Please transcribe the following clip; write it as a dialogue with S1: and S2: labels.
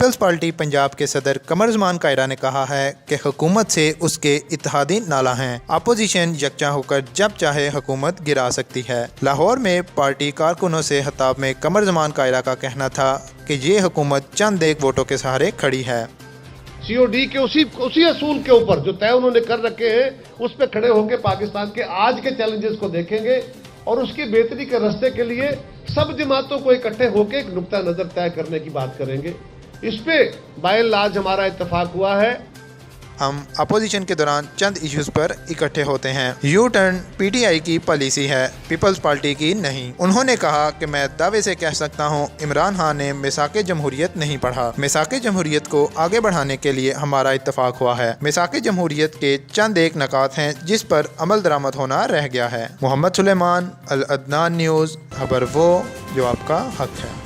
S1: Peoples party Punjab के सदर कमर उस्मान कायरा ने कहा है कि हुकूमत से उसके इत्तेहादी नाला हैं। अपोजिशन यकजा होकर जब चाहे हुकूमत गिरा सकती है। लाहौर में पार्टी कारकुनों से खिताब में कमर उस्मान कायरा का कहना था कि ये हुकूमत चंद एक वोटों के सहारे खड़ी है।
S2: सीओडी के उसी असूल के ऊपर जो तय उन्होंने कर रखे हैं उस पर खड़े होकर पाकिस्तान के आज के चैलेंजेस को देखेंगे और उसकी बेहतरी के रास्ते के लिए सब जमातों को इकट्ठे होकर एक नुक्ता नजर तय करने की बात करेंगे। इस पे बाय एंड लार्ज हमारा इत्तेफाक हुआ है।
S1: हम अपोजिशन के दौरान चंद इश्यूज पर इकट्ठे होते हैं। यू टर्न पीटीआई की पॉलिसी है, पीपल्स पार्टी की नहीं। उन्होंने कहा कि मैं दावे से कह सकता हूं, इमरान खान ने मिसाके जमहूरियत नहीं पढ़ा। मिसाके जमहूरियत को आगे बढ़ाने के लिए हमारा इत्तेफाक हुआ है। मिसाके जमहूरियत के चंद एक नकात हैं जिस पर अमल दरामद होना रह गया है। मोहम्मद सुलेमान, अल अदनान न्यूज़, खबर वो जो आपका हक है।